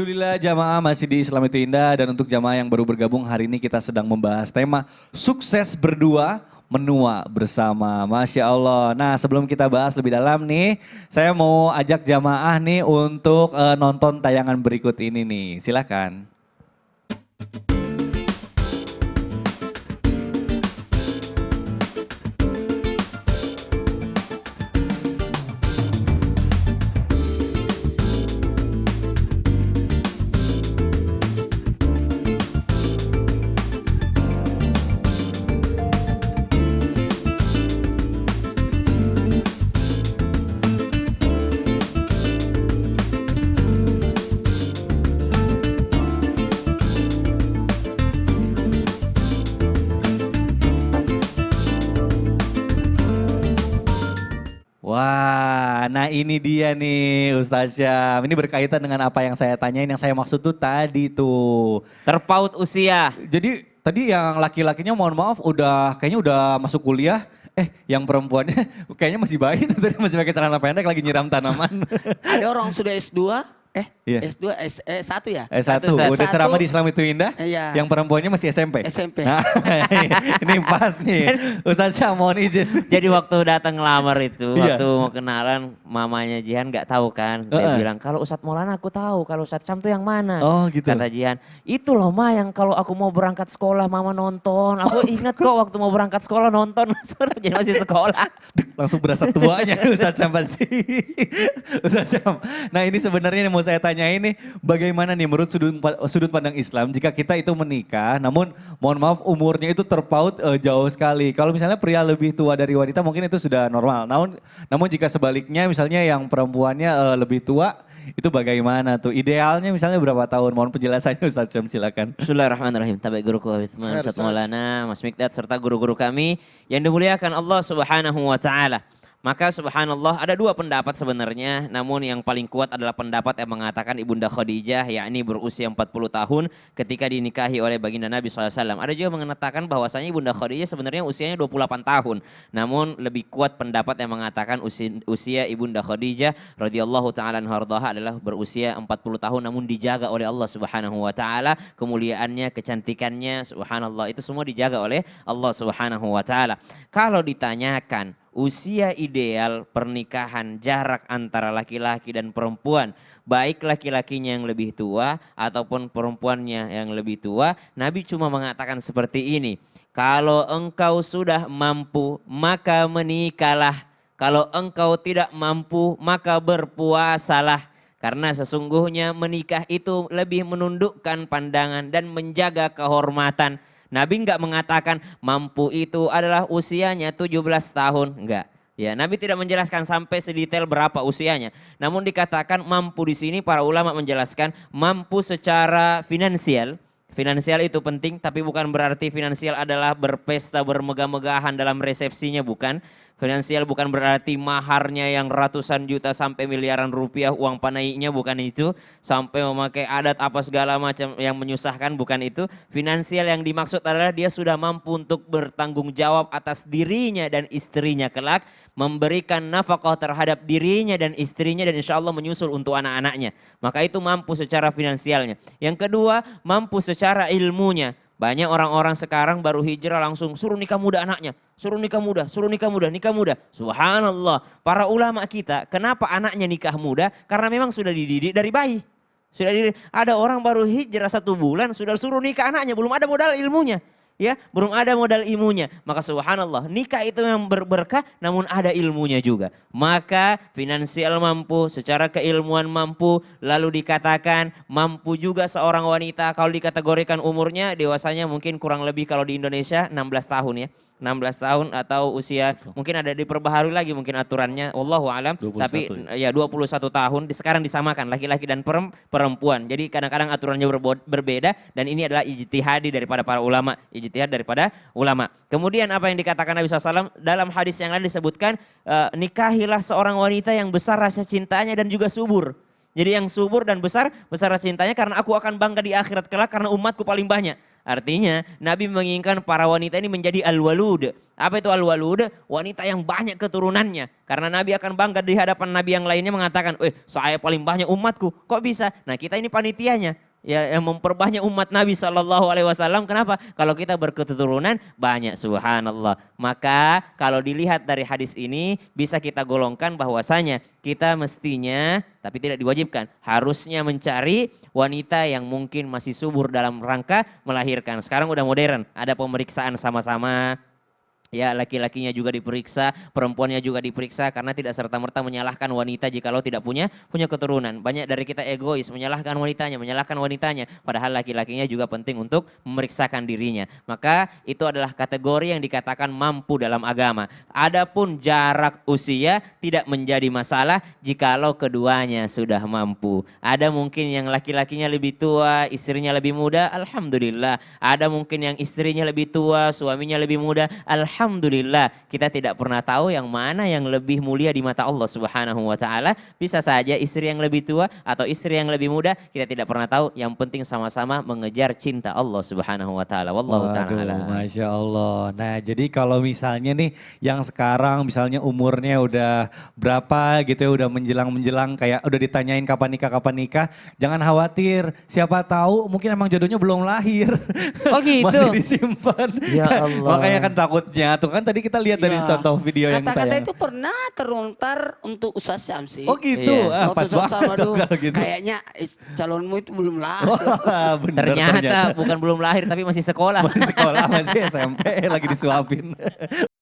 Alhamdulillah jamaah masih di Islam itu Indah dan untuk jamaah yang baru bergabung hari ini kita sedang membahas tema sukses berdua menua bersama. Masya Allah. Nah sebelum kita bahas lebih dalam nih saya mau ajak jamaah nih untuk nonton tayangan berikut ini nih. Silakan. Wah, nah ini dia nih Ustaz Syam. Ini berkaitan dengan apa yang saya tanyain, yang saya maksud tuh tadi tuh. Terpaut usia. Jadi tadi yang laki-lakinya mohon maaf kayaknya udah masuk kuliah. Yang perempuannya kayaknya masih bayi tuh tadi masih pakai celana pendek lagi nyiram tanaman. Ada orang sudah S2, Iya. S2, S1 ya? S1, udah ceramah di Islam itu Indah. Iya. Yang perempuannya masih SMP. SMP. Nah, ini pas nih. Ustaz Syam mohon izin. Jadi waktu datang ngelamar itu, Iya. waktu mau kenalan mamanya Jihan nggak tahu kan. Dia bilang kalau Ustadz Maulana aku tahu, kalau Ustadz Syam tuh yang mana. Oh gitu. Kata Jihan, itu loh Ma yang kalau aku mau berangkat sekolah mama nonton. Aku ingat kok waktu mau berangkat sekolah nonton. Jadi masih sekolah. Langsung berasa tuanya Ustaz Syam pasti. Ustaz Syam. Nah ini sebenarnya yang mau saya tanyain nih. Bagaimana nih menurut sudut pandang Islam jika kita itu menikah namun mohon maaf umurnya itu terpaut jauh sekali. Kalau misalnya pria lebih tua dari wanita mungkin itu sudah normal. Namun jika sebaliknya misalnya yang perempuannya lebih tua itu bagaimana tuh? Idealnya misalnya berapa tahun? Mohon penjelasannya Ustaz Syam silakan. Bismillahirrahmanirrahim. Tabi guruku Ustadz Maulana, Mas Mikdad serta guru-guru kami yang dimuliakan Allah Subhanahu wa taala. Maka subhanallah ada dua pendapat sebenarnya, namun yang paling kuat adalah pendapat yang mengatakan Ibunda Khadijah yakni berusia 40 tahun ketika dinikahi oleh baginda Nabi SAW. Ada juga mengatakan bahwasanya Ibunda Khadijah sebenarnya usianya 28 tahun. Namun lebih kuat pendapat yang mengatakan usia Ibunda Khadijah radhiyallahu taala anha adalah berusia 40 tahun namun dijaga oleh Allah Subhanahu wa taala, kemuliaannya, kecantikannya, subhanallah itu semua dijaga oleh Allah Subhanahu wa taala. Kalau ditanyakan usia ideal pernikahan jarak antara laki-laki dan perempuan, baik laki-lakinya yang lebih tua ataupun perempuannya yang lebih tua, Nabi cuma mengatakan seperti ini, kalau engkau sudah mampu maka menikahlah, kalau engkau tidak mampu maka berpuasalah. Karena sesungguhnya menikah itu lebih menundukkan pandangan dan menjaga kehormatan. Nabi enggak mengatakan mampu itu adalah usianya 17 tahun, enggak. Ya, Nabi tidak menjelaskan sampai sedetail berapa usianya. Namun dikatakan mampu di sini para ulama menjelaskan mampu secara finansial. Finansial itu penting tapi bukan berarti finansial adalah berpesta bermegah-megahan dalam resepsinya, bukan. Finansial bukan berarti maharnya yang ratusan juta sampai miliaran rupiah uang panainya, bukan itu. Sampai memakai adat apa segala macam yang menyusahkan, bukan itu. Finansial yang dimaksud adalah dia sudah mampu untuk bertanggung jawab atas dirinya dan istrinya kelak. Memberikan nafkah terhadap dirinya dan istrinya dan insya Allah menyusul untuk anak-anaknya. Maka itu mampu secara finansialnya. Yang kedua mampu secara ilmunya. Banyak orang-orang sekarang baru hijrah langsung suruh nikah muda anaknya. Suruh nikah muda, suruh nikah muda, nikah muda. Subhanallah, para ulama kita kenapa anaknya nikah muda? Karena memang sudah dididik dari bayi. Sudah dididik. Ada orang baru hijrah 1 bulan sudah suruh nikah anaknya, belum ada modal ilmunya. Ya, belum ada modal ilmunya. Maka subhanallah, nikah itu yang berberkah namun ada ilmunya juga. Maka finansial mampu, secara keilmuan mampu, lalu dikatakan mampu juga seorang wanita kalau dikategorikan umurnya dewasanya mungkin kurang lebih kalau di Indonesia 16 tahun ya. 16 tahun atau usia mungkin ada diperbaharui lagi mungkin aturannya wallahu alam, tapi ya 21 tahun sekarang disamakan laki-laki dan perempuan. Jadi kadang-kadang aturannya berbeda dan ini adalah ijtihadi daripada para ulama, ijtihad daripada ulama. Kemudian apa yang dikatakan Nabi SAW dalam hadis yang lain disebutkan nikahilah seorang wanita yang besar rasa cintanya dan juga subur. Jadi yang subur dan besar rasa cintanya karena aku akan bangga di akhirat kelak karena umatku paling banyak. Artinya Nabi menginginkan para wanita ini menjadi al-walud. Apa itu al-walud? Wanita yang banyak keturunannya. Karena Nabi akan bangga di hadapan Nabi yang lainnya mengatakan, saya paling banyak umatku. Kok bisa? Nah kita ini panitianya. Ya, yang memperbanyak umat Nabi SAW. Kenapa? Kalau kita berketurunan banyak, subhanallah. Maka kalau dilihat dari hadis ini bisa kita golongkan bahwasanya kita mestinya, tapi tidak diwajibkan, harusnya mencari wanita yang mungkin masih subur dalam rangka melahirkan. Sekarang udah modern, ada pemeriksaan sama-sama. Ya, laki-lakinya juga diperiksa, perempuannya juga diperiksa karena tidak serta-merta menyalahkan wanita jikalau tidak punya keturunan. Banyak dari kita egois, menyalahkan wanitanya, padahal laki-lakinya juga penting untuk memeriksakan dirinya. Maka itu adalah kategori yang dikatakan mampu dalam agama. Adapun jarak usia tidak menjadi masalah jikalau keduanya sudah mampu. Ada mungkin yang laki-lakinya lebih tua, istrinya lebih muda, alhamdulillah. Ada mungkin yang istrinya lebih tua, suaminya lebih muda, alhamdulillah. Kita tidak pernah tahu yang mana yang lebih mulia di mata Allah Subhanahu wa taala. Bisa saja istri yang lebih tua atau istri yang lebih muda, kita tidak pernah tahu. Yang penting sama-sama mengejar cinta Allah Subhanahu wa taala. Wallahu taala. Masya Allah. Nah, jadi kalau misalnya nih yang sekarang misalnya umurnya udah berapa gitu ya, udah menjelang kayak udah ditanyain kapan nikah, jangan khawatir. Siapa tahu mungkin emang jodohnya belum lahir. Oh gitu. Masih disimpan. Ya Allah. Makanya kan takutnya tuh kan tadi kita lihat dari contoh video yang kata-kata tayang. itu pernah terlontar untuk Ustaz Syamsi. Oh gitu, Iya. pas banget tuh kalau gitu. Kayaknya calonmu itu belum lahir. Wah, bener Ternyata bukan belum lahir tapi masih sekolah. masih sekolah, masih SMP lagi disuapin.